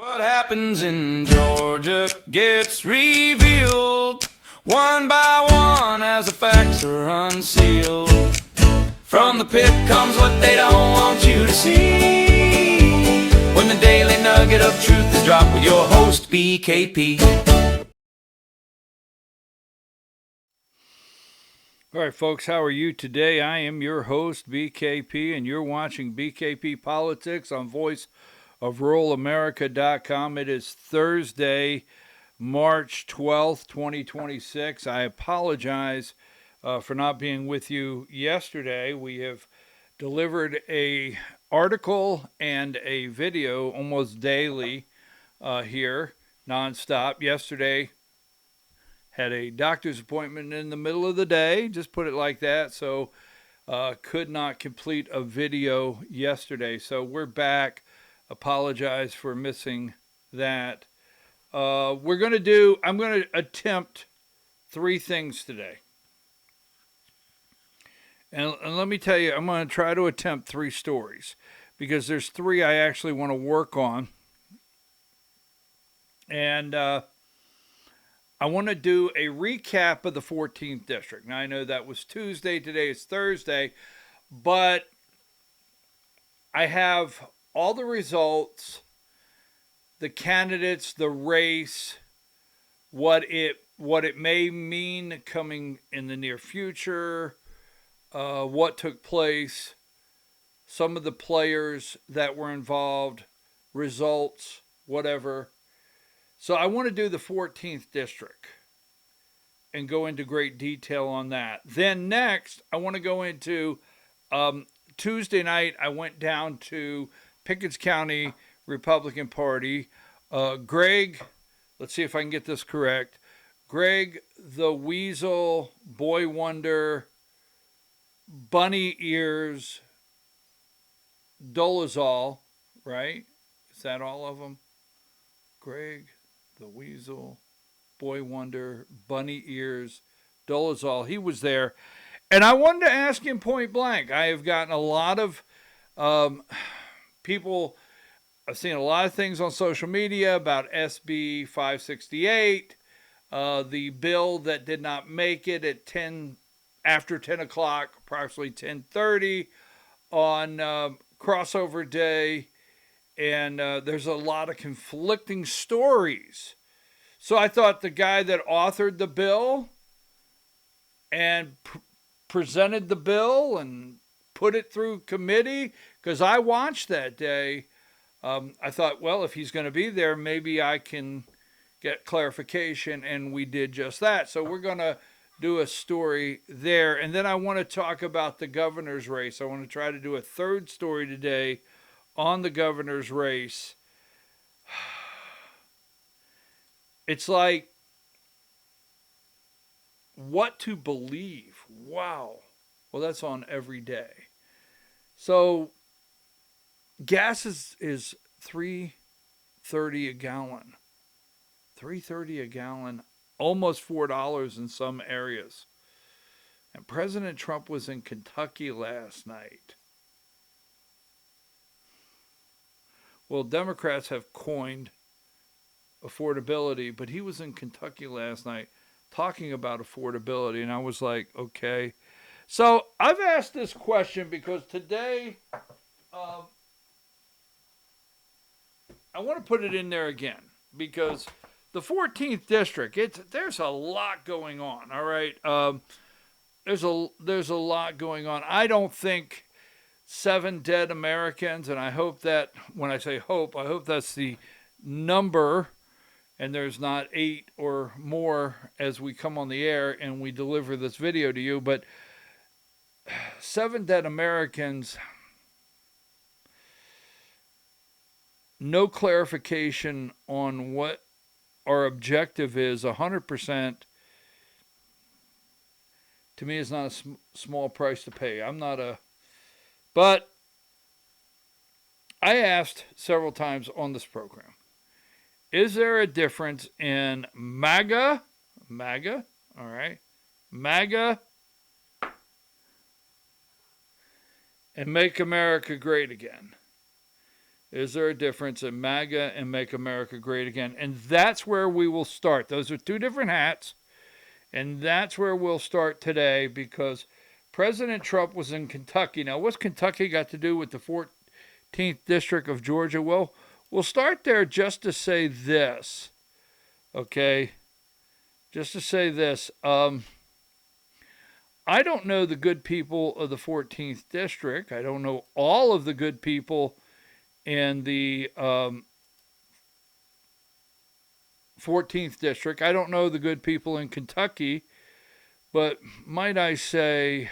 What happens in Georgia gets revealed one by one as the facts are unsealed. From the pit comes what they don't want you to see. When the daily nugget of truth is dropped with your host, BKP. All right, folks, how are you today? I am your host, BKP, and you're watching BKP Politics on Voice of RuralAmerica.com. It is Thursday, March 12th, 2026. I apologize for not being with you yesterday. We have delivered a article and a video almost daily here, nonstop. Yesterday, had a doctor's appointment in the middle of the day, just put it like that, so could not complete a video yesterday. So we're back. Apologize for missing that. I'm going to attempt three things today. And let me tell you, I'm going to try to attempt three stories because there's three I actually want to work on. And I want to do a recap of the 14th District. Now, I know that was Tuesday. Today is Thursday. But I have all the results, the candidates, the race, what it may mean coming in the near future, what took place, some of the players that were involved, results, whatever. So I want to do the 14th District and go into great detail on that. Then next, I want to go into Tuesday night, I went down to Pickens County Republican Party. Greg, let's see if I can get this correct. Greg the Weasel, Boy Wonder, Bunny Ears, Dolezal, right? Is that all of them? Greg the Weasel, Boy Wonder, Bunny Ears, Dolezal. He was there. And I wanted to ask him point blank. I have gotten a lot of people, I've seen a lot of things on social media about SB 568, the bill that did not make it at after 10 o'clock, approximately 10:30 on crossover day. And there's a lot of conflicting stories. So I thought the guy that authored the bill and presented the bill and put it through committee, because I watched that day, I thought, well, if he's going to be there, maybe I can get clarification, and we did just that. So we're going to do a story there. And then I want to talk about the governor's race. I want to try to do a third story today on the governor's race. It's like, what to believe. Wow. Well, that's on every day. So gas is $3.30 a gallon. $3.30 a gallon, almost $4 in some areas. And President Trump was in Kentucky last night. Well, Democrats have coined affordability, but he was in Kentucky last night talking about affordability, and I was like, okay. So I've asked this question because today I want to put it in there again, because the 14th District, there's a lot going on, all right? There's a lot going on. I don't think 7 dead Americans, and I hope that, when I say hope, I hope that's the number, and there's not 8 or more as we come on the air and we deliver this video to you, but 7 dead Americans, no clarification on what our objective is. 100% to me is not a small price to pay. But I asked several times on this program, is there a difference in MAGA, all right, MAGA, and Make America Great Again? Is there a difference in MAGA and Make America Great Again? And that's where we will start. Those are two different hats. And that's where we'll start today, because President Trump was in Kentucky. Now, what's Kentucky got to do with the 14th District of Georgia? Well, we'll start there just to say this. Okay? Just to say this. I don't know the good people of the 14th District. I don't know all of the good people in the 14th District. I don't know the good people in Kentucky, but might I say,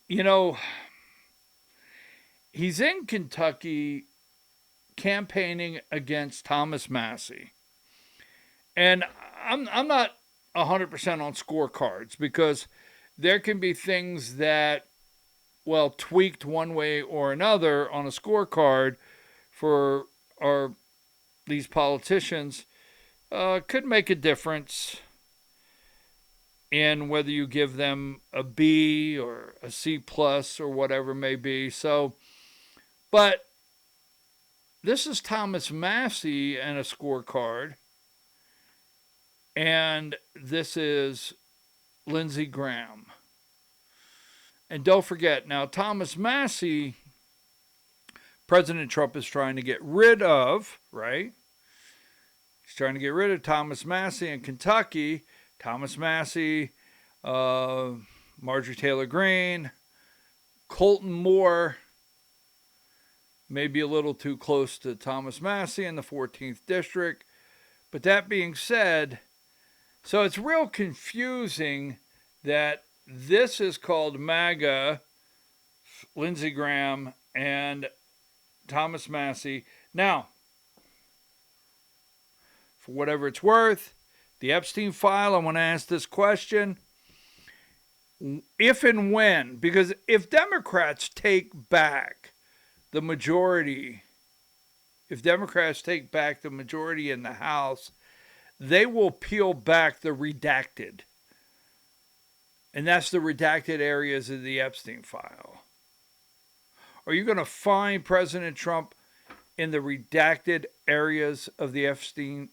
you know, he's in Kentucky campaigning against Thomas Massie. And I'm not 100% on scorecards, because there can be things that, well, tweaked one way or another on a scorecard for these politicians could make a difference in whether you give them a B or a C plus or whatever it may be. So, but this is Thomas Massie and a scorecard, and this is Lindsey Graham. And don't forget, now Thomas Massie, President Trump is trying to get rid of, right? He's trying to get rid of Thomas Massie in Kentucky. Thomas Massie, Marjorie Taylor Greene, Colton Moore, maybe a little too close to Thomas Massie in the 14th District. But that being said, so it's real confusing that this is called MAGA, Lindsey Graham, and Thomas Massie. Now, for whatever it's worth, the Epstein file, I want to ask this question. If and when, because if Democrats take back the majority, if Democrats take back the majority in the House, they will peel back the redacted. And that's the redacted areas of the Epstein file. Are you going to find President Trump in the redacted areas of the Epstein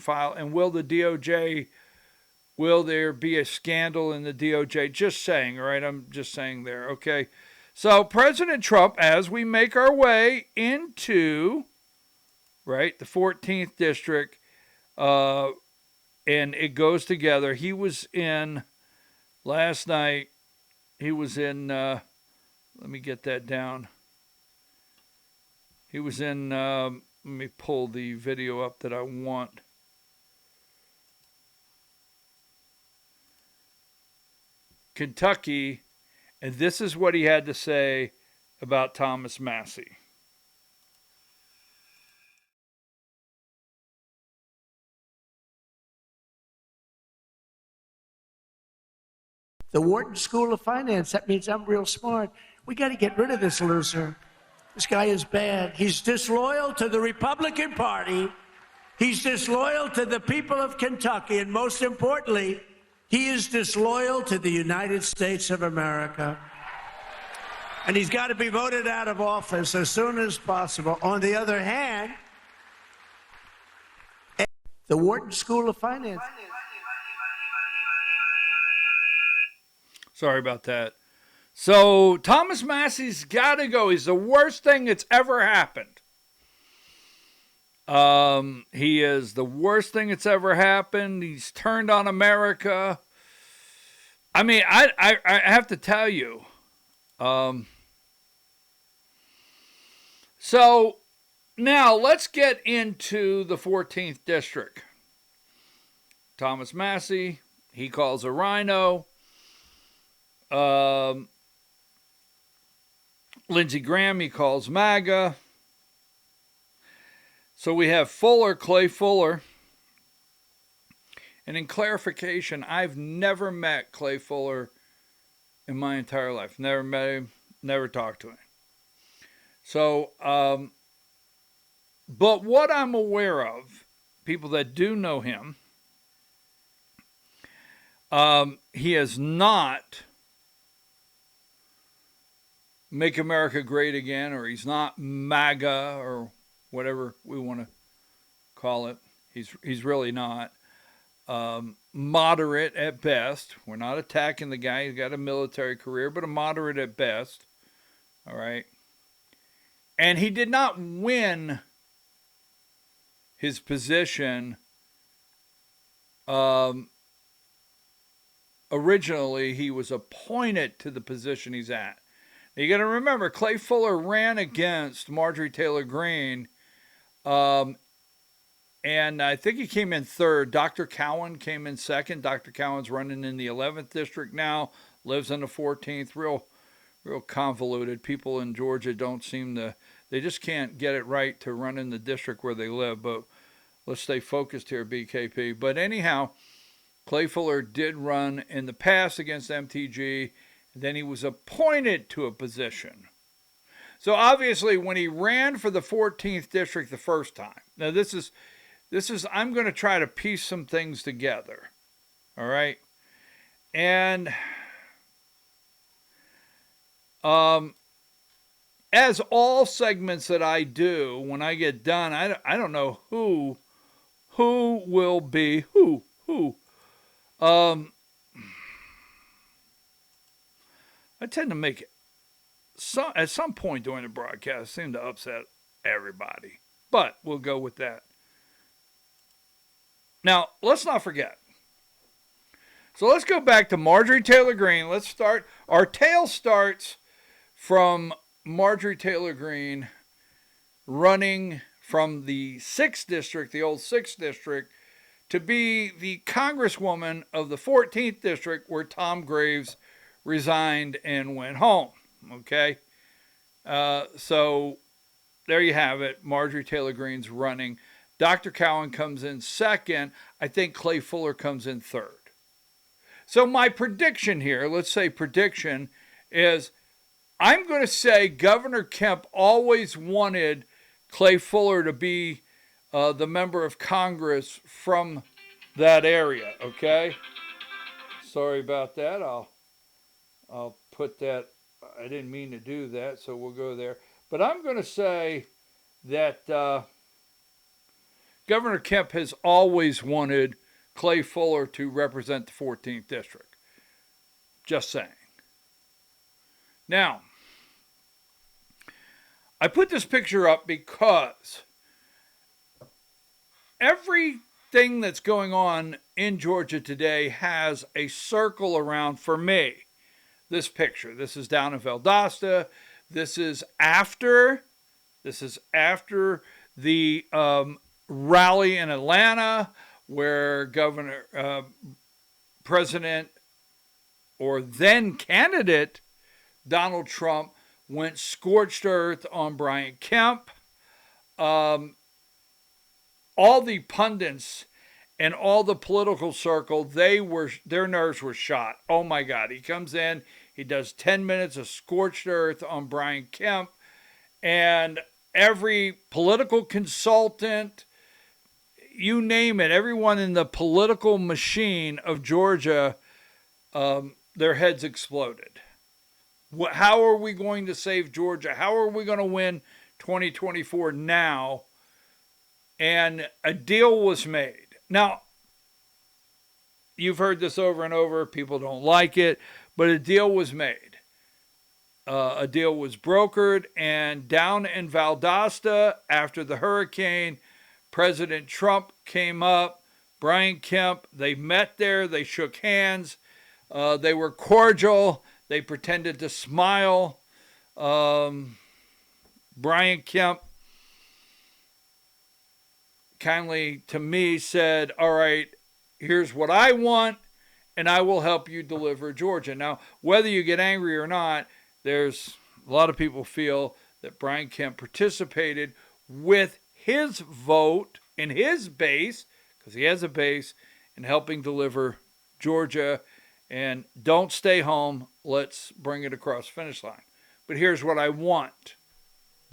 file? And will the DOJ, will there be a scandal in the DOJ? Just saying, all right? I'm just saying there, okay? So President Trump, as we make our way into, right, the 14th District, and it goes together. He was in, last night, he was in, let me get that down. He was in, let me pull the video up that I want. Kentucky, and this is what he had to say about Thomas Massie. The Wharton School of Finance, that means I'm real smart. We got to get rid of this loser. This guy is bad. He's disloyal to the Republican Party. He's disloyal to the people of Kentucky. And most importantly, he is disloyal to the United States of America. And he's got to be voted out of office as soon as possible. On the other hand, the Wharton School of Finance. Sorry about that. So Thomas Massie's got to go. He's the worst thing that's ever happened. He is the worst thing that's ever happened. He's turned on America. I mean, I have to tell you. So now let's get into the 14th District. Thomas Massie, he calls a rhino. Lindsey Graham, he calls MAGA. So we have Fuller, Clay Fuller. And in clarification, I've never met Clay Fuller in my entire life. Never met him, never talked to him. So, but what I'm aware of, people that do know him, he has not Make America Great Again, or he's not MAGA, or whatever we want to call it. He's really not. Moderate at best. We're not attacking the guy. He's got a military career, but a moderate at best. All right. And he did not win his position. Originally, he was appointed to the position he's at. Now, you got to remember, Clay Fuller ran against Marjorie Taylor Greene, and I think he came in third. Dr. Cowan came in second. Dr. Cowan's running in the 11th district now, lives in the 14th. Real convoluted. People in Georgia don't seem to, they just can't get it right to run in the district where they live. But let's stay focused here, BKP. But anyhow, Clay Fuller did run in the past against MTG. Then he was appointed to a position. So obviously when he ran for the 14th district the first time, now this is I'm going to try to piece some things together. All right. And as all segments that I do, when I get done, I don't know who will be who. I tend to make it at some point during the broadcast seem to upset everybody, but we'll go with that. Now, let's not forget. So let's go back to Marjorie Taylor Greene. Let's start. Our tale starts from Marjorie Taylor Greene running from the 6th district, the old 6th district, to be the congresswoman of the 14th district where Tom Graves resigned and went home. Okay? So there you have it. Marjorie Taylor Greene's running. Dr. Cowan comes in second. I think Clay Fuller comes in third. So my prediction here, let's say prediction, is I'm going to say Governor Kemp always wanted Clay Fuller to be the member of Congress from that area, okay? Sorry about that. I'll put that. I didn't mean to do that, so we'll go there. But I'm going to say that Governor Kemp has always wanted Clay Fuller to represent the 14th district. Just saying. Now, I put this picture up because everything that's going on in Georgia today has a circle around, for me, this picture. This is down in Valdosta. This is after the rally in Atlanta, where President or then candidate Donald Trump went scorched earth on Brian Kemp. All the pundits and all the political circle, their nerves were shot. Oh my God. He comes in, he does 10 minutes of scorched earth on Brian Kemp, and every political consultant, you name it, everyone in the political machine of Georgia, their heads exploded. How are we going to save Georgia? How are we going to win 2024 now? And a deal was made. Now, you've heard this over and over. People don't like it, but a deal was made. A deal was brokered, and down in Valdosta, after the hurricane, President Trump came up, Brian Kemp, they met there, they shook hands, they were cordial, they pretended to smile. Brian Kemp kindly to me said, all right, here's what I want, and I will help you deliver Georgia. Now, whether you get angry or not, there's a lot of people feel that Brian Kemp participated with his vote and his base, because he has a base, in helping deliver Georgia. And don't stay home. Let's bring it across the finish line. But here's what I want.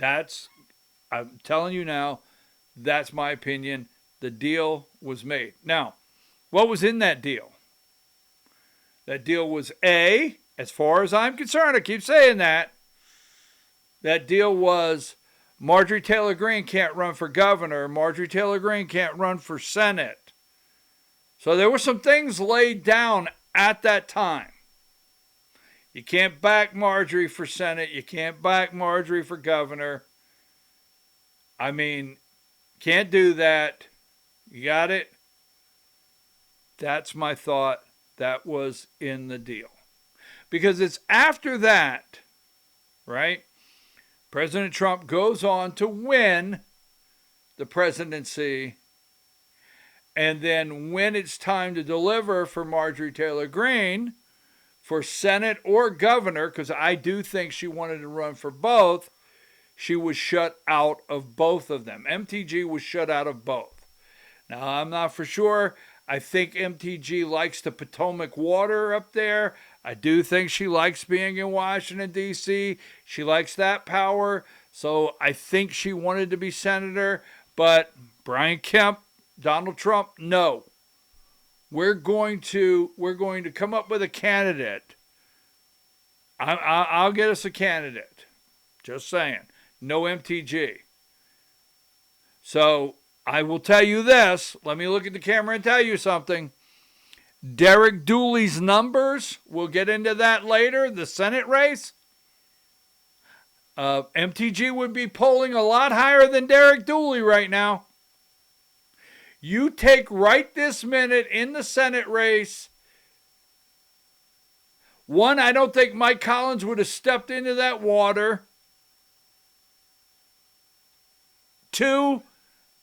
I'm telling you now, that's my opinion. The deal was made. Now, what was in that deal? That deal was as far as I'm concerned, I keep saying that, That deal was Marjorie Taylor Greene can't run for governor. Marjorie Taylor Greene can't run for Senate. So there were some things laid down at that time. You can't back Marjorie for Senate. You can't back Marjorie for governor. I mean, can't do that. You got it? That's my thought. That was in the deal. Because it's after that, right? President Trump goes on to win the presidency. And then when it's time to deliver for Marjorie Taylor Greene, for Senate or governor, because I do think she wanted to run for both, she was shut out of both of them. MTG was shut out of both. Now, I'm not for sure. I think MTG likes the Potomac water up there. I do think she likes being in Washington, D.C. She likes that power. So I think she wanted to be senator. But Brian Kemp, Donald Trump, no. We're going to come up with a candidate. I'll get us a candidate. Just saying. No MTG. So I will tell you this. Let me look at the camera and tell you something. Derek Dooley's numbers, we'll get into that later, the Senate race. MTG would be polling a lot higher than Derek Dooley right now. You take right this minute in the Senate race. One, I don't think Mike Collins would have stepped into that water. Two,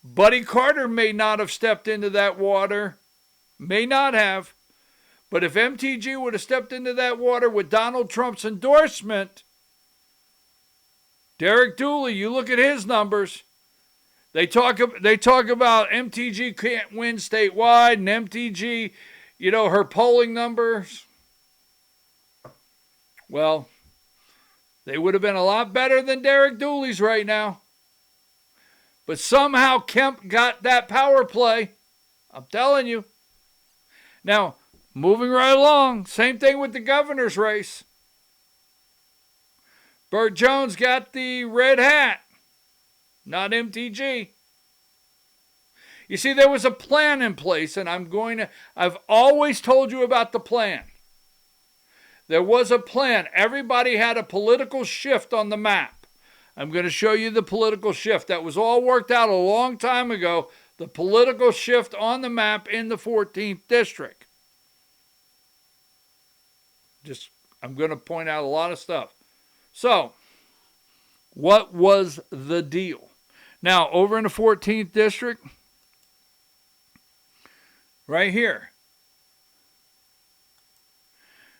Buddy Carter may not have stepped into that water. May not have. But if MTG would have stepped into that water with Donald Trump's endorsement, Derek Dooley, you look at his numbers. They talk about MTG can't win statewide, and MTG, her polling numbers. Well, they would have been a lot better than Derek Dooley's right now. But somehow Kemp got that power play. I'm telling you. Now, moving right along, same thing with the governor's race. Burt Jones got the red hat. Not MTG. You see, there was a plan in place, and I've always told you about the plan. There was a plan. Everybody had a political shift on the map. I'm going to show you the political shift. That was all worked out a long time ago. The political shift on the map in the 14th district. I'm going to point out a lot of stuff. So, what was the deal? Now, over in the 14th district, right here.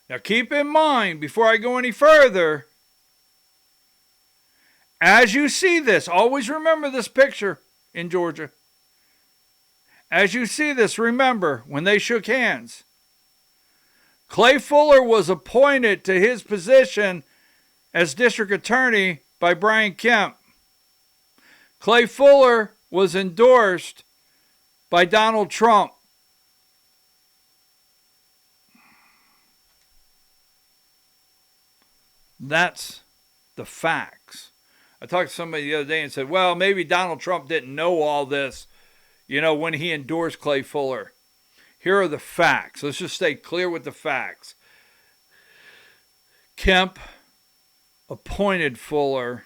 Now, keep in mind, before I go any further, as you see this, always remember this picture in Georgia. As you see this, remember when they shook hands. Clay Fuller was appointed to his position as district attorney by Brian Kemp. Clay Fuller was endorsed by Donald Trump. That's the facts. I talked to somebody the other day and said, well, maybe Donald Trump didn't know all this, when he endorsed Clay Fuller. Here are the facts. Let's just stay clear with the facts. Kemp appointed Fuller.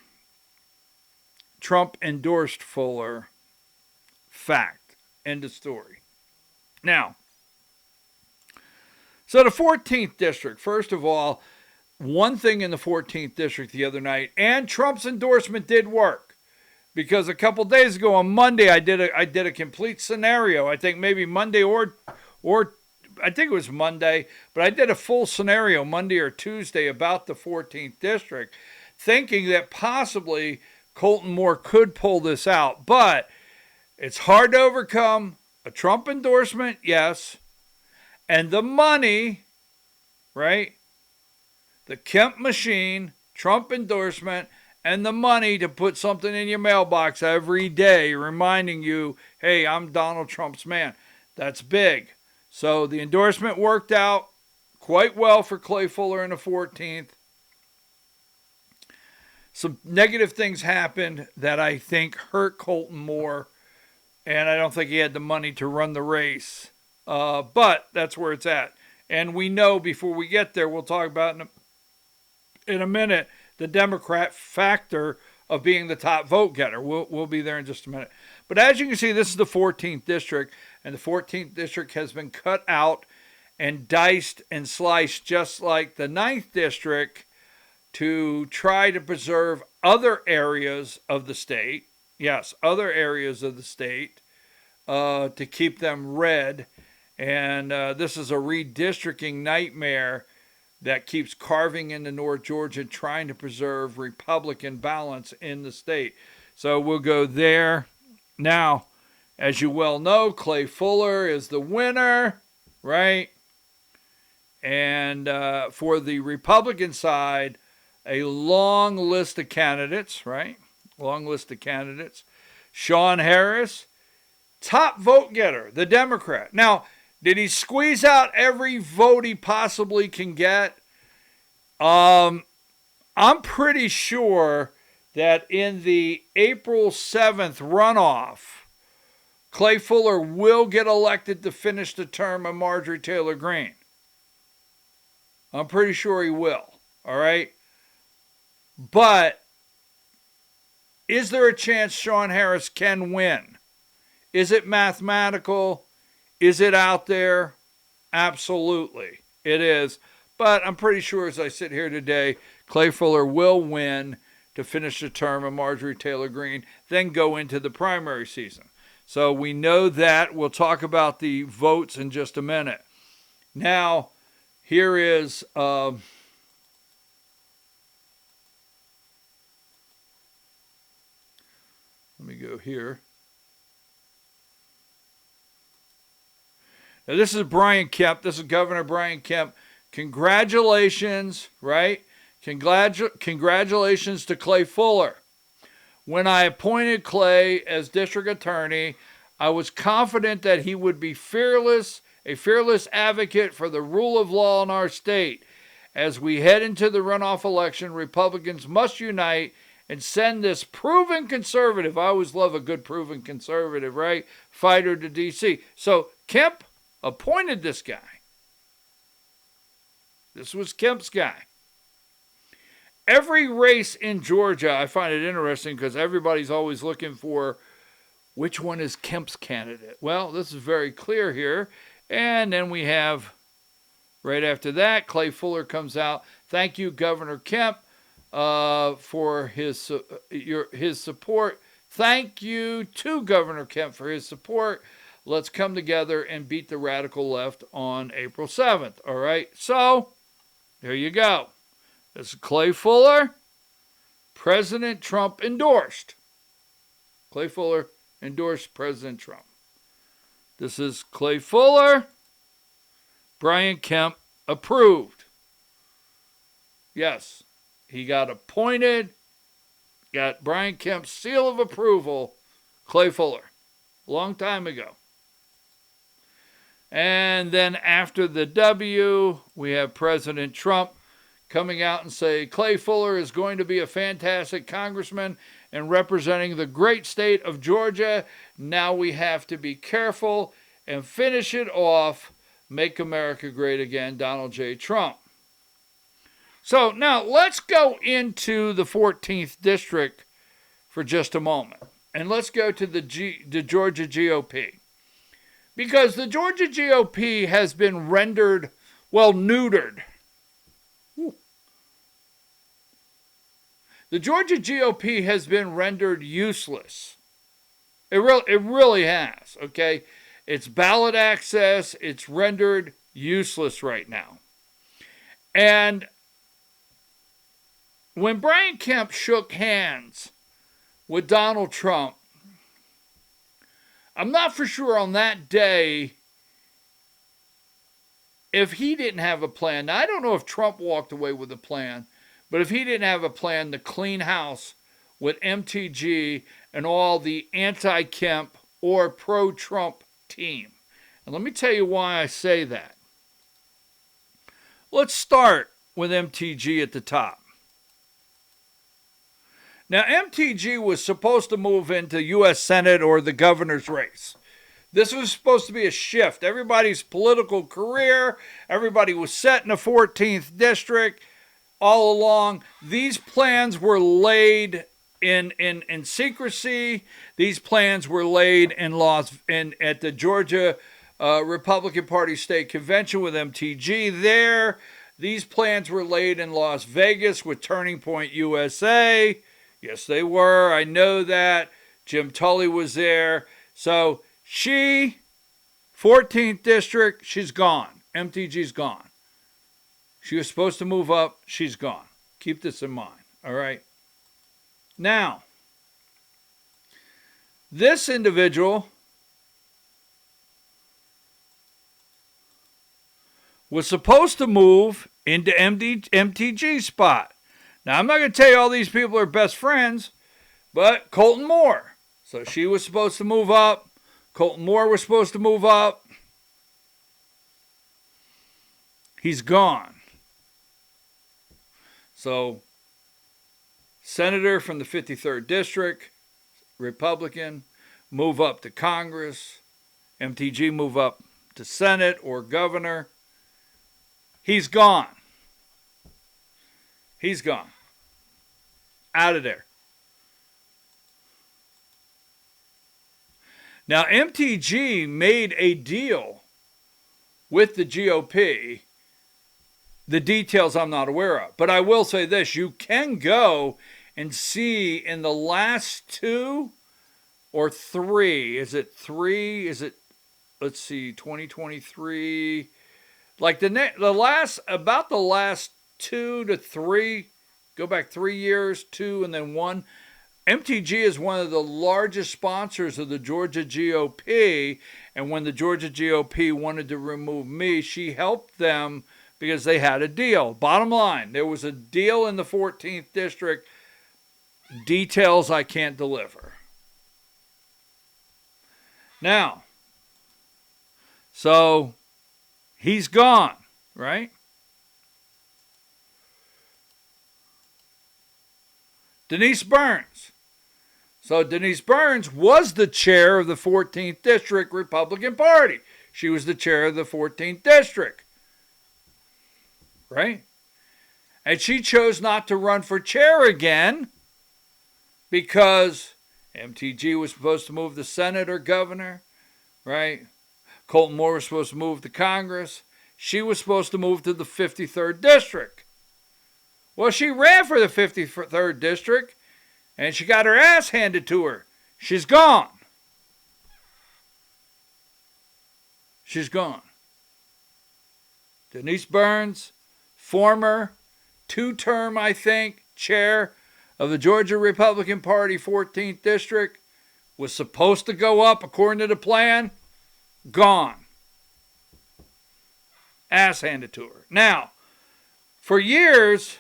Trump endorsed Fuller. Fact. End of story. Now, so the 14th district, first of all, one thing in the 14th district the other night, and Trump's endorsement did work, because a couple days ago on Monday I did a complete scenario. I think maybe Monday or I think it was Monday, but I did a full scenario Monday or Tuesday about the 14th district, thinking that possibly Colton Moore could pull this out, but it's hard to overcome a Trump endorsement, yes, and the money, right? The Kemp machine, Trump endorsement, and the money to put something in your mailbox every day reminding you, hey, I'm Donald Trump's man. That's big. So the endorsement worked out quite well for Clay Fuller in the 14th. some negative things happened that I think hurt Colton more, and I don't think he had the money to run the race. But that's where it's at. And we know before we get there, we'll talk about in a minute, the Democrat factor of being the top vote getter. We'll be there in just a minute. But as you can see, this is the 14th district, and the 14th district has been cut out and diced and sliced just like the 9th district to try to preserve other areas of the state. Yes, other areas of the state to keep them red. And this is a redistricting nightmare that keeps carving into North Georgia, trying to preserve Republican balance in the state. So we'll go there. Now, as you well know, Clay Fuller is the winner, right? And for the Republican side, a long list of candidates, right? Long list of candidates. Shawn Harris, top vote getter, the Democrat. Now, did he squeeze out every vote he possibly can get? I'm pretty sure that in the April 7th runoff, Clay Fuller will get elected to finish the term of Marjorie Taylor Greene. I'm pretty sure he will, all right? But is there a chance Shawn Harris can win? Is it mathematical? Is it out there? Absolutely, it is. But I'm pretty sure as I sit here today, Clay Fuller will win to finish the term of Marjorie Taylor Greene, then go into the primary season. So we know that. We'll talk about the votes in just a minute. Now, here is... let me go here. Now, this is Brian Kemp. This is Governor Brian Kemp. Congratulations, right? Congratulations to Clay Fuller. When I appointed Clay as district attorney, I was confident that he would be fearless, a fearless advocate for the rule of law in our state. As we head into the runoff election, Republicans must unite and send this proven conservative, I always love a good proven conservative, right, fighter to D.C. So Kemp appointed this guy. This was Kemp's guy. Every race in Georgia, I find it interesting because everybody's always looking for which one is Kemp's candidate. Well, this is very clear here. And then we have, right after that, Clay Fuller comes out. Thank you, Governor Kemp, for his support. Thank you to Governor Kemp for his support. Let's come together and beat the radical left on April 7th. All right, so there you go. This is Clay Fuller, President Trump endorsed. Clay Fuller endorsed President Trump. This is Clay Fuller, Brian Kemp approved. Yes, he got appointed, got Brian Kemp's seal of approval, Clay Fuller, a long time ago. And then after the W, we have President Trump coming out and say Clay Fuller is going to be a fantastic congressman and representing the great state of Georgia. Now we have to be careful and finish it off. Make America great again, Donald J. Trump. So now let's go into the 14th district for just a moment. And let's go to the Georgia GOP. Because the Georgia GOP has been rendered, well, neutered. The Georgia GOP has been rendered useless. It really has, okay? Its ballot access, it's rendered useless right now. And when Brian Kemp shook hands with Donald Trump, I'm not for sure on that day if he didn't have a plan. Now, I don't know if Trump walked away with a plan, but if he didn't have a plan to clean house with MTG and all the anti-Kemp or pro-Trump team. And let me tell you why I say that. Let's start with MTG at the top. Now, MTG was supposed to move into U.S. Senate or the governor's race. This was supposed to be a shift. Everybody's political career, everybody was set in the 14th district all along. These plans were laid in secrecy. These plans were laid at the Georgia Republican Party State Convention with MTG there. These plans were laid in Las Vegas with Turning Point USA. Yes, they were. I know that. Jim Tully was there. So she, 14th district, she's gone. MTG's gone. She was supposed to move up. She's gone. Keep this in mind. All right. Now, this individual was supposed to move into MTG's spot. Now, I'm not going to tell you all these people are best friends, but Colton Moore. So she was supposed to move up. Colton Moore was supposed to move up. He's gone. So, senator from the 53rd District, Republican, move up to Congress. MTG move up to Senate or governor. He's gone. He's gone. Out of there. Now, MTG made a deal with the GOP. The details I'm not aware of. But I will say this. You can go and see in the last 2 or 3. Is it 3? Is it, let's see, 2023. Like the last 2 to 3, go back 3 years, 2 and then 1. MTG is one of the largest sponsors of the Georgia GOP. And when the Georgia GOP wanted to remove me, she helped them because they had a deal. Bottom line, there was a deal in the 14th district. Details I can't deliver. Now, so he's gone, right? Denise Burns. So Denise Burns was the chair of the 14th District Republican Party. She was the chair of the 14th District. Right? And she chose not to run for chair again because MTG was supposed to move to Senate or governor. Right? Colton Moore was supposed to move to Congress. She was supposed to move to the 53rd District. Well, she ran for the 53rd District, and she got her ass handed to her. She's gone. She's gone. Denise Burns, former 2-term, I think, chair of the Georgia Republican Party 14th District, was supposed to go up according to the plan. Gone. Ass handed to her. Now, for years,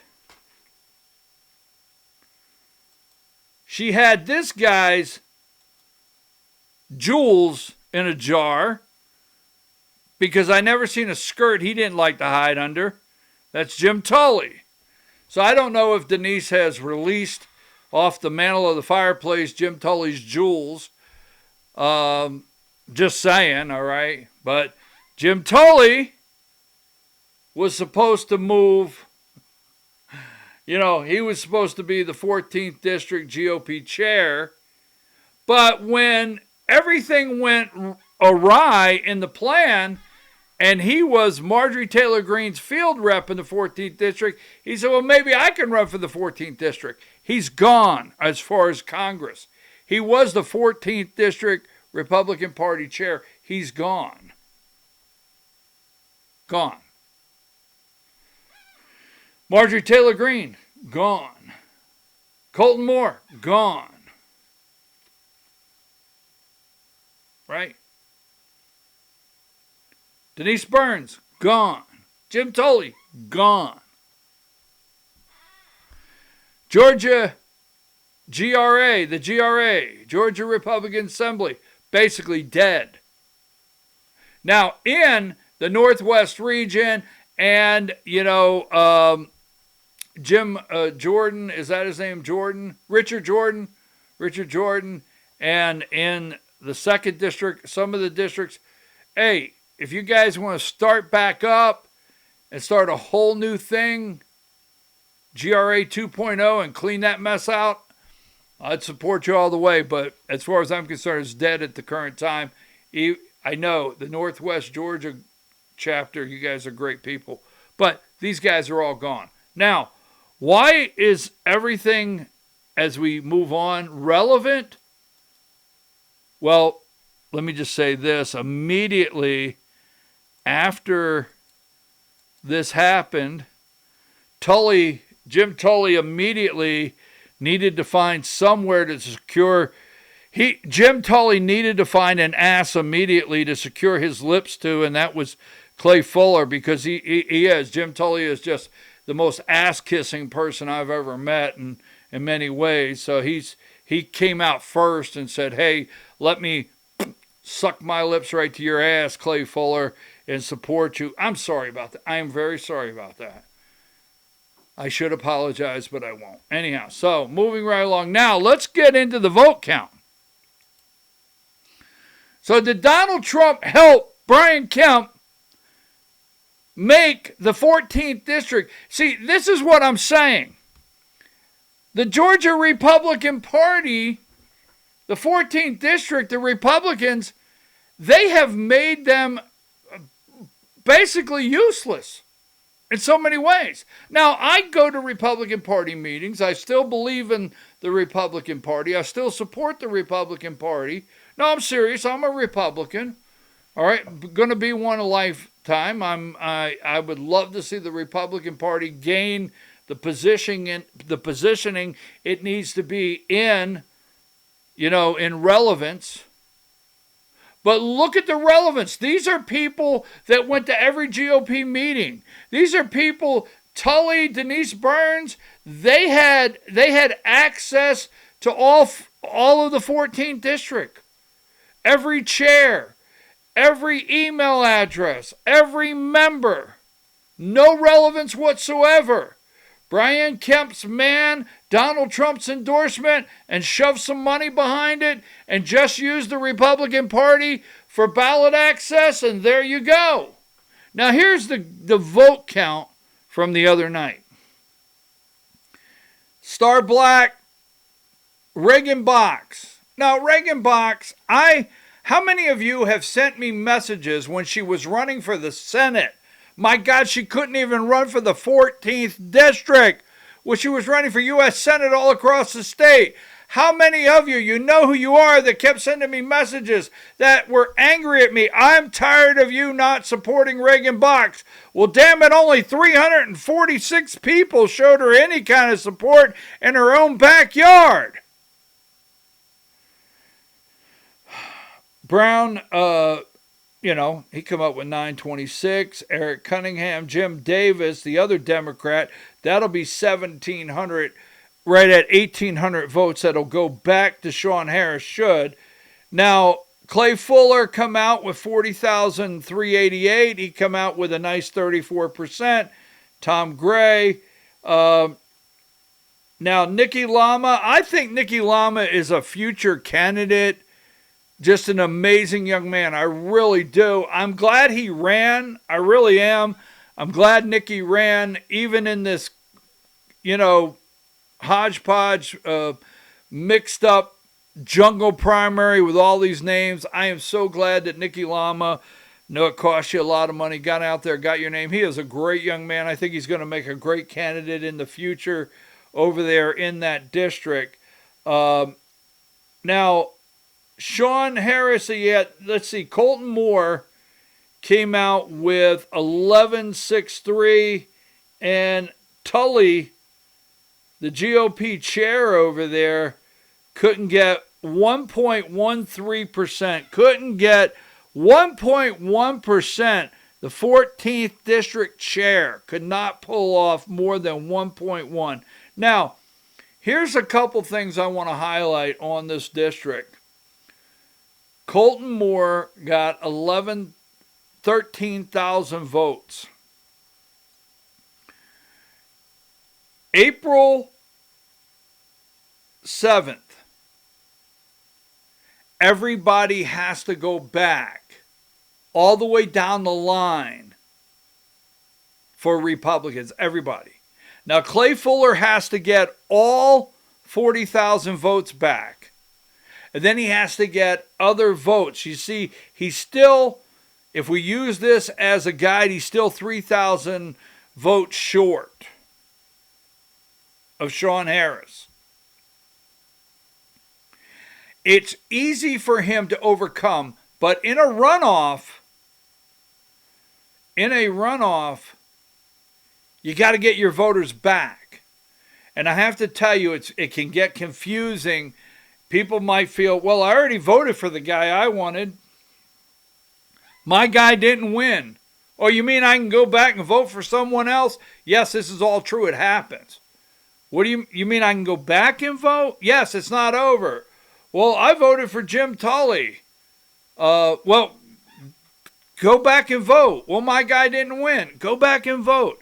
she had this guy's jewels in a jar because I never seen a skirt he didn't like to hide under. That's Jim Tully. So I don't know if Denise has released off the mantle of the fireplace Jim Tully's jewels. Just saying, all right? But Jim Tully was supposed to move. You know, he was supposed to be the 14th District GOP chair. But when everything went awry in the plan, and he was Marjorie Taylor Greene's field rep in the 14th District, he said, well, maybe I can run for the 14th District. He's gone as far as Congress. He was the 14th District Republican Party chair. He's gone. Gone. Marjorie Taylor Greene, gone. Colton Moore, gone. Right? Denise Burns, gone. Jim Tully, gone. Georgia GRA, the GRA, Georgia Republican Assembly, basically dead. Now, in the Northwest region and, Jim Jordan, is that his name? Jordan? Richard Jordan. Richard Jordan. And in the 2nd district, some of the districts, hey, if you guys want to start back up and start a whole new thing, GRA 2.0, and clean that mess out, I'd support you all the way. But as far as I'm concerned, it's dead at the current time. I know the Northwest Georgia chapter, you guys are great people, but these guys are all gone. Now, why is everything as we move on relevant? Well, let me just say this. Immediately after this happened, Jim Tully immediately needed to find somewhere to secure. Jim Tully needed to find an ass immediately to secure his lips to, and that was Clay Fuller, because Jim Tully is just the most ass-kissing person I've ever met in many ways. So he came out first and said, hey, let me suck my lips right to your ass, Clay Fuller, and support you. I'm sorry about that. I am very sorry about that. I should apologize, but I won't. Anyhow, so moving right along. Now, let's get into the vote count. So did Donald Trump help Brian Kemp make the 14th district? See, this is what I'm saying. The Georgia Republican Party, the 14th district, the Republicans, they have made them basically useless in so many ways. Now, I go to Republican Party meetings. I still believe in the Republican Party. I still support the Republican Party. No, I'm serious. I'm a Republican. All right, going to be one a lifetime. I would love to see the Republican Party gain the positioning it needs to be in, in relevance. But look at the relevance. These are people that went to every GOP meeting. These are people, Tully, Denise Burns, they had access to all of the 14th district. Every chair, every email address, every member. No relevance whatsoever. Brian Kemp's man, Donald Trump's endorsement, and shove some money behind it, and just use the Republican Party for ballot access, and there you go. Now here's the vote count from the other night. Star Black, Reagan Box. Now Reagan Box, how many of you have sent me messages when she was running for the Senate? My God, she couldn't even run for the 14th district when she was running for U.S. Senate all across the state. How many of you know who you are, that kept sending me messages that were angry at me? I'm tired of you not supporting Reagan Box. Well, damn it, only 346 people showed her any kind of support in her own backyard. Brown, he come up with 926. Eric Cunningham, Jim Davis, the other Democrat, that'll be 1,700, right at 1,800 votes. That'll go back to Shawn Harris, should. Now, Clay Fuller come out with 40,388. He come out with a nice 34%. Tom Gray. Now, Nikki Lama, I think Nikki Lama is a future candidate. Just an amazing young man. I really do. I'm glad he ran. I really am. I'm glad Nikki ran, even in this, hodgepodge, mixed up jungle primary with all these names. I am so glad that Nikki Lama, it cost you a lot of money, got out there, got your name. He is a great young man. I think he's going to make a great candidate in the future over there in that district. Now, Shawn Harris, let's see, Colton Moore came out with 1163, and Tully, the GOP chair over there, couldn't get 1.13%. Couldn't get 1.1%. The 14th district chair could not pull off more than 1.1. Now, here's a couple things I want to highlight on this district. Colton Moore got 13,000 votes. April 7th, everybody has to go back all the way down the line for Republicans, everybody. Now, Clay Fuller has to get all 40,000 votes back. And then he has to get other votes. You see, he's still, if we use this as a guide, he's still 3,000 votes short of Shawn Harris. It's easy for him to overcome, but in a runoff, you got to get your voters back. And I have to tell you, it can get confusing. People might feel, well, I already voted for the guy I wanted. My guy didn't win. Oh, you mean I can go back and vote for someone else? Yes, this is all true. It happens. What do you mean I can go back and vote? Yes, it's not over. Well, I voted for Jim Tully. Well, go back and vote. Well, my guy didn't win. Go back and vote.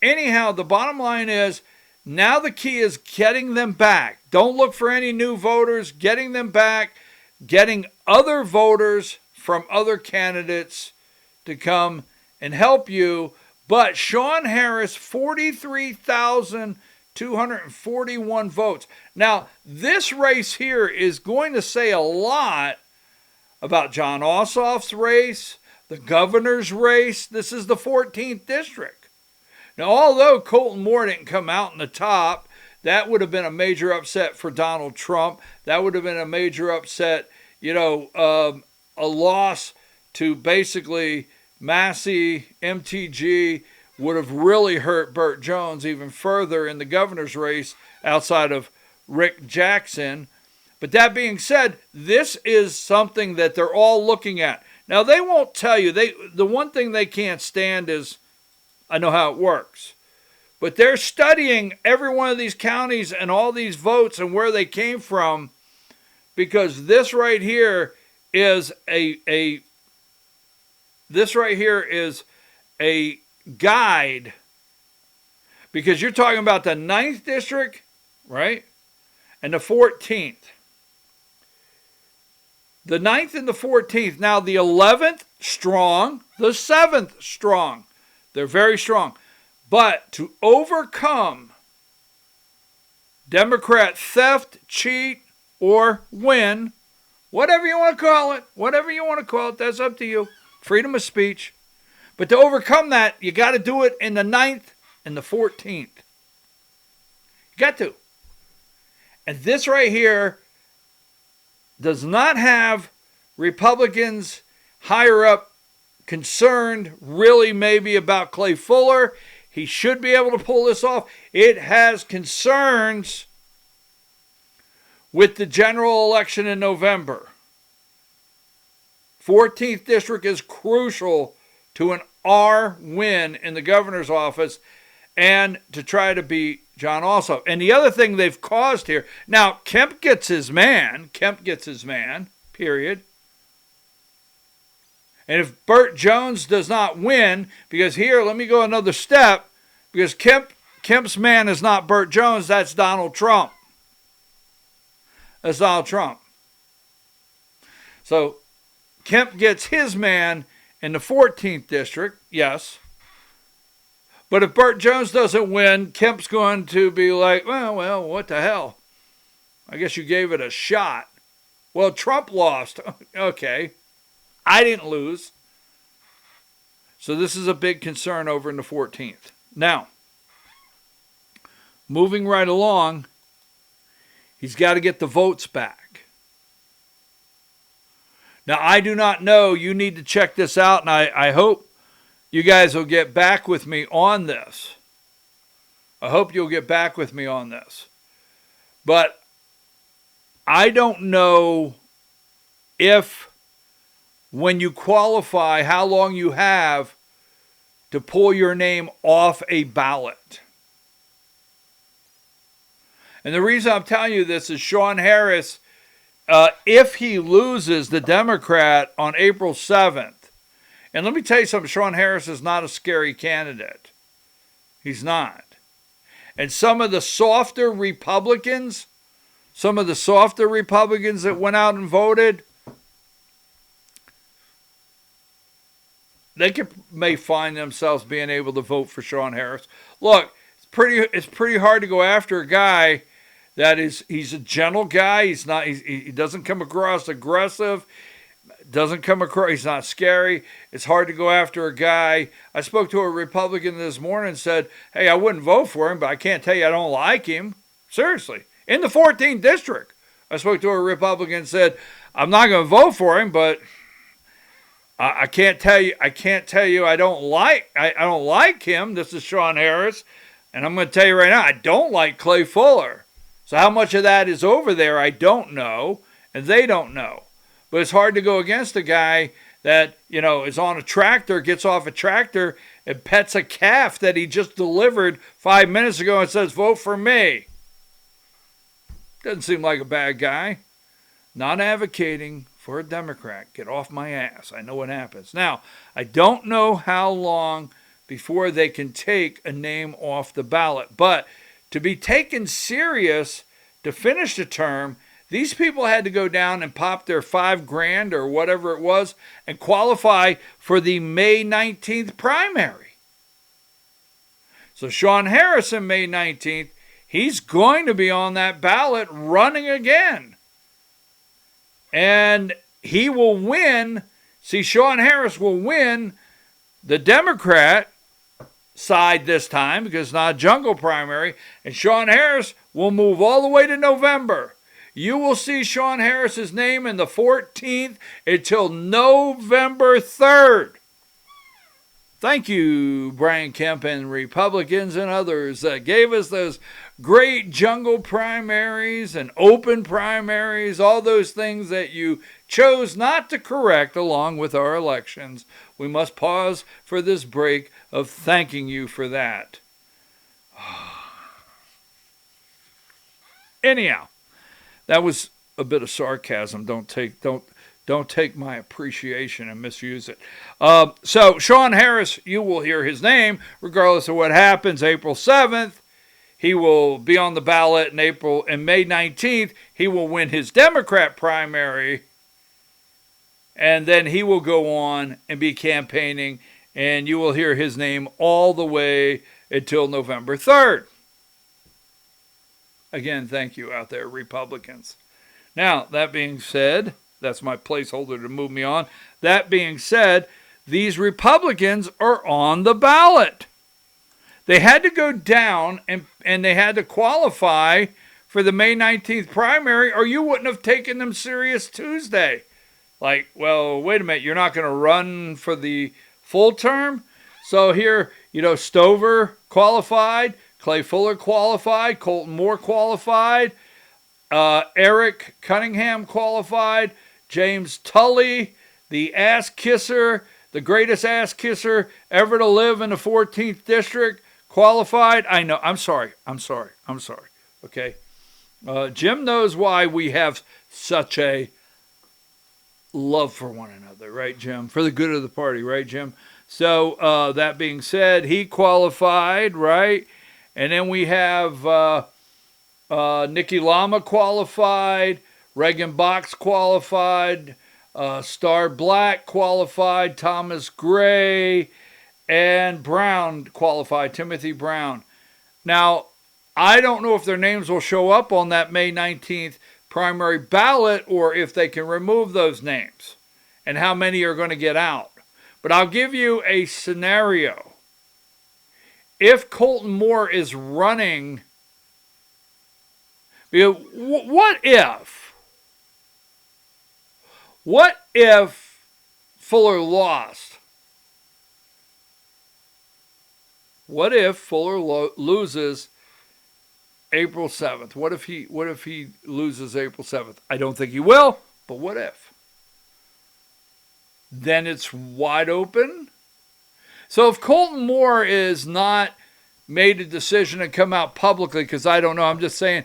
Anyhow, the bottom line is, now the key is getting them back. Don't look for any new voters. Getting them back. Getting other voters from other candidates to come and help you. But Shawn Harris, 43,241 votes. Now, this race here is going to say a lot about Jon Ossoff's race, the governor's race. This is the 14th district. Now, although Colton Moore didn't come out in the top, that would have been a major upset for Donald Trump. That would have been a major upset, a loss to basically Massey, MTG, would have really hurt Burt Jones even further in the governor's race outside of Rick Jackson. But that being said, this is something that they're all looking at. Now, they won't tell you. The one thing they can't stand is, I know how it works. But they're studying every one of these counties and all these votes and where they came from, because this right here is a guide, because you're talking about the 9th district, right? And the 14th. The 9th and the 14th. Now the 11th, strong. The 7th, strong. They're very strong. But to overcome Democrat theft, cheat, or win, whatever you want to call it, that's up to you. Freedom of speech. But to overcome that, you got to do it in the 9th and the 14th. You got to. And this right here does not have Republicans higher up concerned really maybe about Clay Fuller. He should be able to pull this off. It has concerns with the general election in November. 14th district is crucial to an R win in the governor's office and to try to beat Jon Ossoff. And the other thing they've caused here, now Kemp gets his man, period. And if Burt Jones does not win, because here, let me go another step, because Kemp's man is not Burt Jones, that's Donald Trump. That's Donald Trump. So Kemp gets his man in the 14th district, yes. But if Burt Jones doesn't win, Kemp's going to be like, well, what the hell? I guess you gave it a shot. Well, Trump lost. Okay. I didn't lose. So this is a big concern over in the 14th. Now, moving right along, he's got to get the votes back. Now, I do not know. You need to check this out, and I hope you guys will get back with me on this. I hope you'll get back with me on this. But I don't know if when you qualify, how long you have to pull your name off a ballot. And the reason I'm telling you this is Shawn Harris, if he loses the Democrat on April 7th, and let me tell you something, Shawn Harris is not a scary candidate. He's not. And some of the softer Republicans that went out and voted, they may find themselves being able to vote for Shawn Harris. Look, it's pretty hard to go after a guy he's a gentle guy. He doesn't come across aggressive. He's not scary. It's hard to go after a guy. I spoke to a Republican this morning and said, hey, I wouldn't vote for him, but I can't tell you I don't like him. Seriously. In the 14th district, I spoke to a Republican and said, I'm not going to vote for him, but I can't tell you I don't like him. This is Shawn Harris. And I'm going to tell you right now, I don't like Clay Fuller. So how much of that is over there, I don't know, and they don't know. But it's hard to go against a guy that, is on a tractor, gets off a tractor, and pets a calf that he just delivered 5 minutes ago and says, vote for me. Doesn't seem like a bad guy. Not advocating for a Democrat. Get off my ass. I know what happens. Now, I don't know how long before they can take a name off the ballot. But to be taken serious to finish the term, these people had to go down and pop their $5,000 or whatever it was and qualify for the May 19th primary. So Shawn Harris on May 19th, he's going to be on that ballot running again. And he will win. See, Shawn Harris will win the Democrat side this time because it's not a jungle primary. And Shawn Harris will move all the way to November. You will see Shawn Harris's name in the 14th until November 3rd. Thank you, Brian Kemp and Republicans and others that gave us those great jungle primaries and open primaries, all those things that you chose not to correct along with our elections. We must pause for this break of thanking you for that. Anyhow, that was a bit of sarcasm. Don't take my appreciation and misuse it. So Shawn Harris, you will hear his name regardless of what happens. April 7th, he will be on the ballot in May 19th. He will win his Democrat primary, and then he will go on and be campaigning, and you will hear his name all the way until November 3rd. Again, thank you out there, Republicans. Now, that being said, that's my placeholder to move me on. That being said, these Republicans are on the ballot. They had to go down and they had to qualify for the May 19th primary, or you wouldn't have taken them serious Tuesday. Like, well, wait a minute, you're not going to run for the full term? So here, Stover qualified, Clay Fuller qualified, Colton Moore qualified, Eric Cunningham qualified, James Tully, the ass kisser, the greatest ass kisser ever to live in the 14th district, qualified. I know. I'm sorry. Okay. Jim knows why we have such a love for one another, right, Jim? For the good of the party, right, Jim? So that being said, he qualified, right? And then we have Nikki Lama qualified, Reagan Box qualified, Star Black qualified, Thomas Gray, and Brown qualified, Timothy Brown. Now, I don't know if their names will show up on that May 19th primary ballot or if they can remove those names and how many are going to get out. But I'll give you a scenario. If Colton Moore is running, what if Fuller lost? What if Fuller loses April 7th? What if he loses April 7th? I don't think he will, but what if? Then it's wide open. So if Colton Moore is not made a decision to come out publicly, because I don't know, I'm just saying,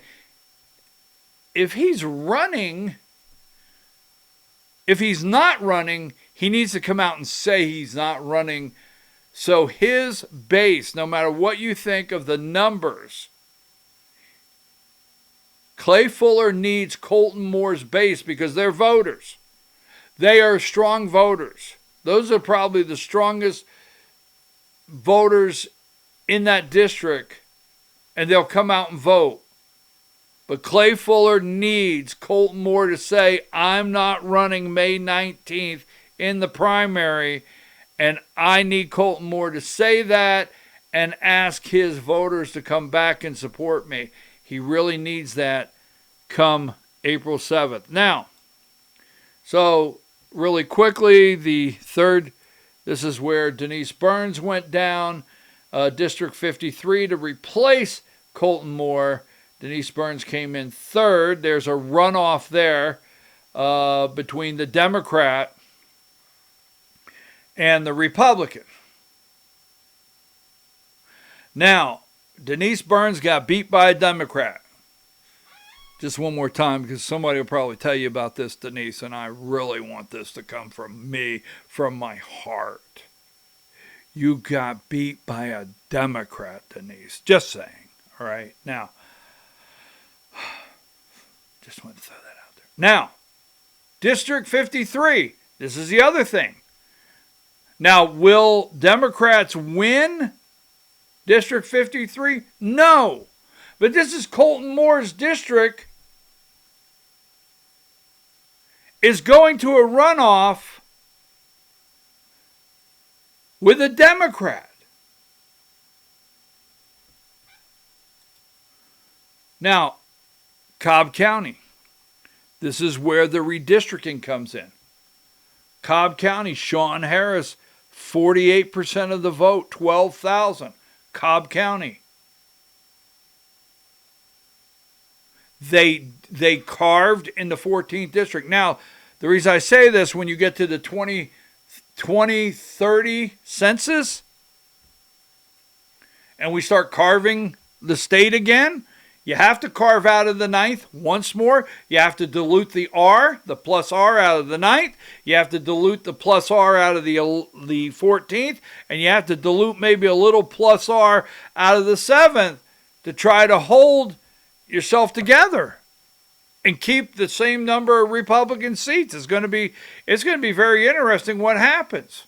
if he's running, if he's not running, he needs to come out and say he's not running. So his base, no matter what you think of the numbers, Clay Fuller needs Colton Moore's base because they're voters. They are strong voters. Those are probably the strongest voters in that district, and they'll come out and vote. But Clay Fuller needs Colton Moore to say, I'm not running May 19th in the primary, and I need Colton Moore to say that and ask his voters to come back and support me. He really needs that come April 7th. Now, so really quickly, the third, this is where Denise Burns went down, District 53, to replace Colton Moore. Denise Burns came in third. There's a runoff there between the Democrat and the Republican. Now, Denise Burns got beat by a Democrat. Just one more time, because somebody will probably tell you about this, Denise, and I really want this to come from me, from my heart. You got beat by a Democrat, Denise. Just saying. All right? Now, just wanted to throw that out there. Now, District 53. This is the other thing. Now, will Democrats win District 53? No. But this is Colton Moore's district. Is going to a runoff with a Democrat. Now, Cobb County. This is where the redistricting comes in. Cobb County, Shawn Harris, 48% of the vote, 12,000. Cobb County. They carved in the 14th district. Now, the reason I say this, when you get to the 2030 census and we start carving the state again, you have to carve out of the 9th once more. You have to dilute the R, the plus R, out of the 9th. You have to dilute the plus R out of the 14th. And you have to dilute maybe a little plus R out of the 7th to try to hold yourself together and keep the same number of Republican seats. It's going to be very interesting what happens.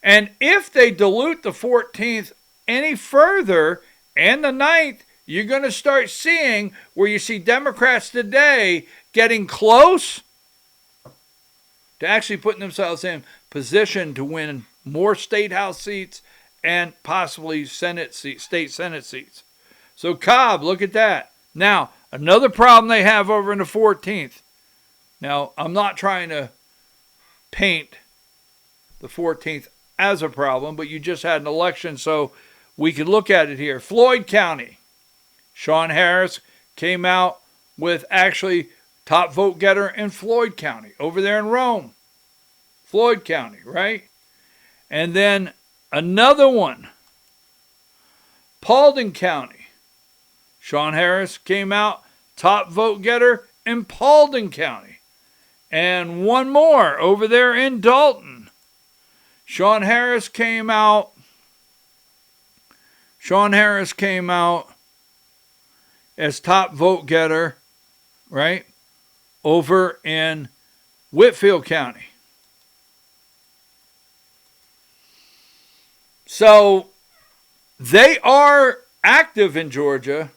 And if they dilute the 14th any further and the 9th, you're going to start seeing where you see Democrats today getting close to actually putting themselves in position to win more state house seats and possibly state Senate seats. So Cobb, look at that. Now, another problem they have over in the 14th. Now, I'm not trying to paint the 14th as a problem, but you just had an election, so we could look at it here. Floyd County. Shawn Harris came out with actually top vote getter in Floyd County, over there in Rome. Floyd County, right? And then another one, Paulding County. Shawn Harris came out top vote getter in Paulding County. And one more over there in Dalton. Shawn Harris came out as top vote getter, right, over in Whitfield County. So they are active in Georgia.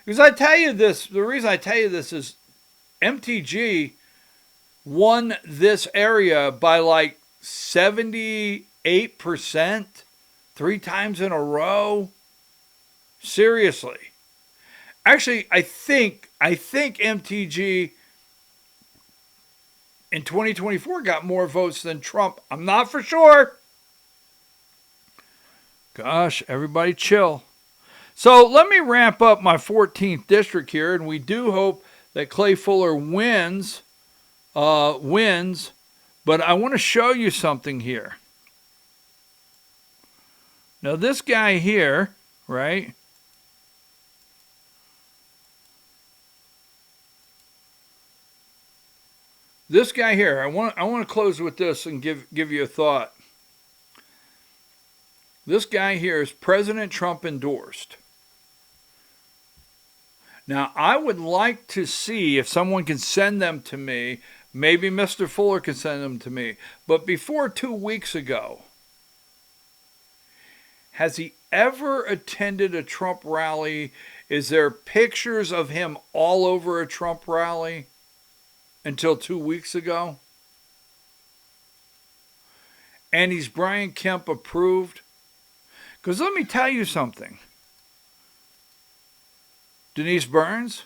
Because I tell you this, the reason I tell you this is MTG won this area by like 78%, 3 times in a row. Seriously. Actually, I think MTG in 2024 got more votes than Trump. I'm not for sure. Gosh, everybody chill. So let me ramp up my 14th district here, and we do hope that Clay Fuller wins, but I want to show you something here. Now this guy here, right? This guy here, I want to close with this and give you a thought. This guy here is President Trump endorsed. Now, I would like to see if someone can send them to me. Maybe Mr. Fuller can send them to me. But before 2 weeks ago, has he ever attended a Trump rally? Is there pictures of him all over a Trump rally until 2 weeks ago? And he's Brian Kemp approved? Because let me tell you something. Denise Burns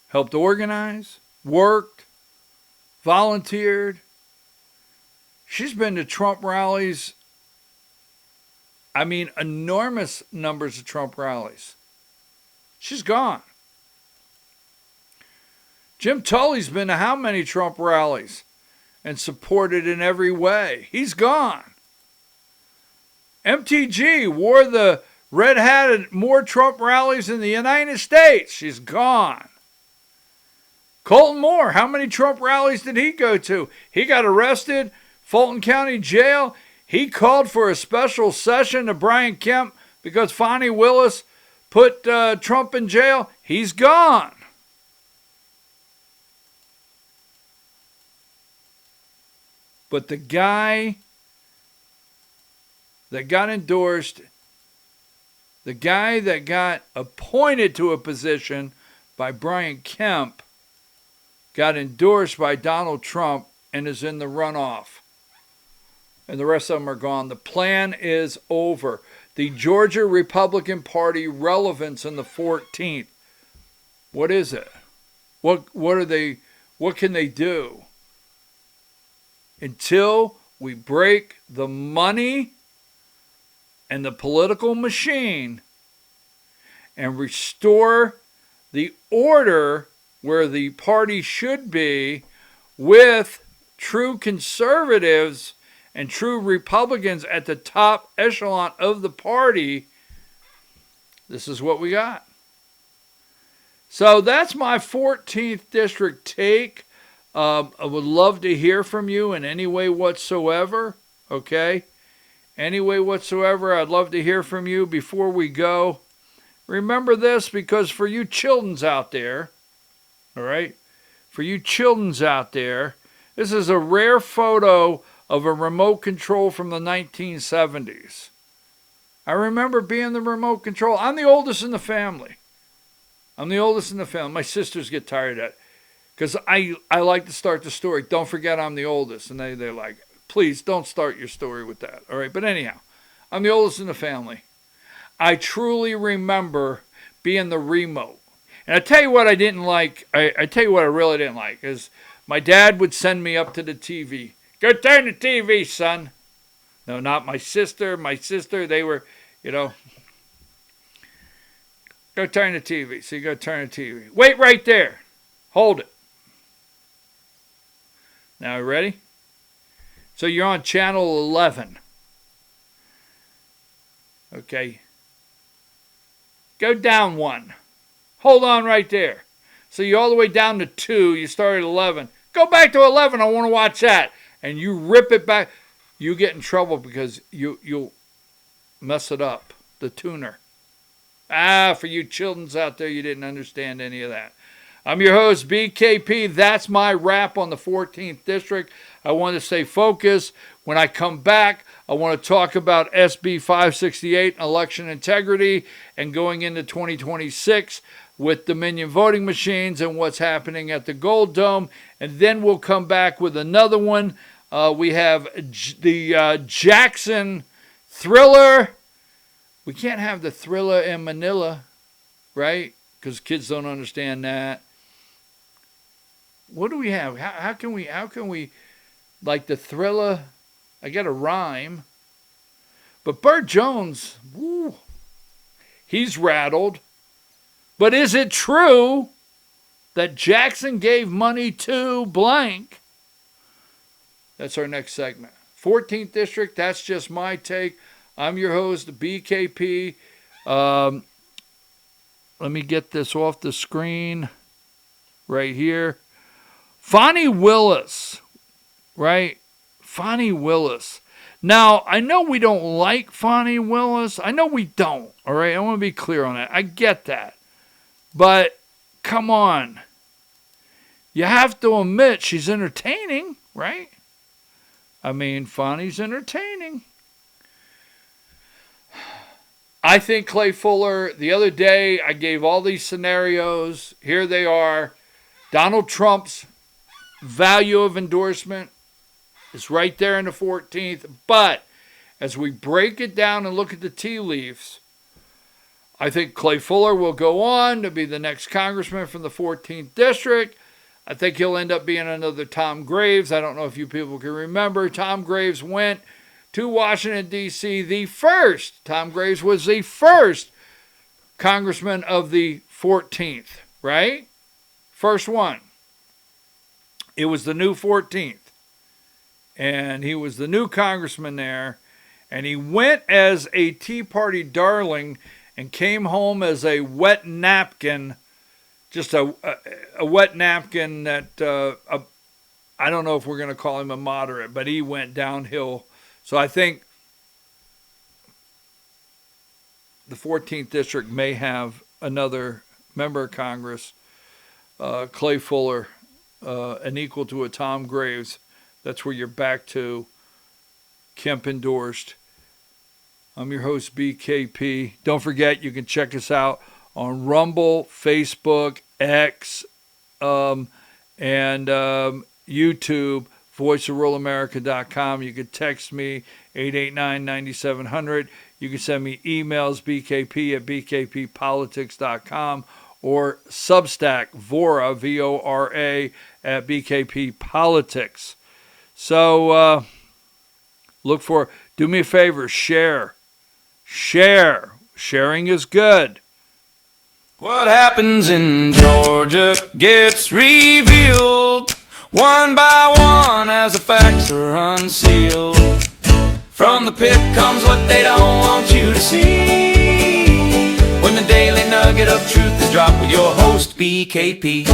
helped organize, worked, volunteered. She's been to Trump rallies. I mean, enormous numbers of Trump rallies. She's gone. Jim Tully's been to how many Trump rallies and supported in every way? He's gone. MTG wore the red hat at more Trump rallies in the United States. She's gone. Colton Moore, how many Trump rallies did he go to? He got arrested, Fulton County Jail. He called for a special session to Brian Kemp because Fonnie Willis put Trump in jail. He's gone. But the guy that got endorsed, the guy that got appointed to a position by Brian Kemp, got endorsed by Donald Trump and is in the runoff. And the rest of them are gone. The plan is over. The Georgia Republican Party relevance in the 14th. What is it? What can they do? Until we break the money and the political machine and restore the order where the party should be with true conservatives and true Republicans at the top echelon of the party, this is what we got. So that's my 14th district take. I would love to hear from you in any way whatsoever, okay? Any way whatsoever, I'd love to hear from you. Before we go, remember this, because for you childrens out there, all right, for you childrens out there, this is a rare photo of a remote control from the 1970s. I remember being the remote control. I'm the oldest in the family. My sisters get tired of that because I like to start the story. Don't forget I'm the oldest. And they're like, please don't start your story with that. All right. But anyhow, I'm the oldest in the family. I truly remember being the remote. And I tell you what I didn't like. I tell you what I really didn't like is my dad would send me up to the TV. Go turn the TV, son. No, not my sister. My sister, they were, go turn the TV. So you go turn the TV. Wait right there. Hold it. Now, you ready? So you're on channel 11. Okay. Go down one. Hold on right there. So you're all the way down to 2. You start at 11. Go back to 11. I want to watch that. And you rip it back. You get in trouble because you'll mess it up. The tuner. For you childrens out there, you didn't understand any of that. I'm your host, BKP. That's my wrap on the 14th District. I want to stay focused. When I come back, I want to talk about SB 568, election integrity, and going into 2026 with Dominion voting machines and what's happening at the Gold Dome. And then we'll come back with another one. We have the Jackson Thriller. We can't have the Thriller in Manila, right? Because kids don't understand that. What do we have? How can we, like the Thriller? I got a rhyme. But Burt Jones, woo, he's rattled. But is it true that Jackson gave money to blank? That's our next segment. 14th District, that's just my take. I'm your host, BKP. Let me get this off the screen right here. Fonnie Willis, right? Fonnie Willis. Now, I know we don't like Fonnie Willis. I know we don't, all right? I want to be clear on that. I get that. But come on. You have to admit she's entertaining, right? I mean, Fonnie's entertaining. I think Clay Fuller, the other day, I gave all these scenarios. Here they are. Donald Trump's value of endorsement is right there in the 14th. But as we break it down and look at the tea leaves, I think Clay Fuller will go on to be the next congressman from the 14th district. I think he'll end up being another Tom Graves. I don't know if you people can remember. Tom Graves went to Washington, D.C. Tom Graves was the first congressman of the 14th, right? First one. It was the new 14th. And he was the new congressman there. And he went as a Tea Party darling and came home as a wet napkin, just a wet napkin that, I don't know if we're going to call him a moderate, but he went downhill. So I think the 14th district may have another member of Congress, Clay Fuller, an equal to a Tom Graves. That's where you're back to Kemp endorsed. I'm your host, BKP. Don't forget, you can check us out on Rumble, Facebook, X, and YouTube, voiceofruralamerica.com. You can text me, 889-9700. You can send me emails, bkp@bkppolitics.com, or Substack, Vora, V-O-R-A, at BKP Politics. So do me a favor, share. Sharing is good. What happens in Georgia gets revealed one by one as the facts are unsealed. From the pit comes what they don't want you to see. When the daily nugget of truth is dropped with your host, BKP.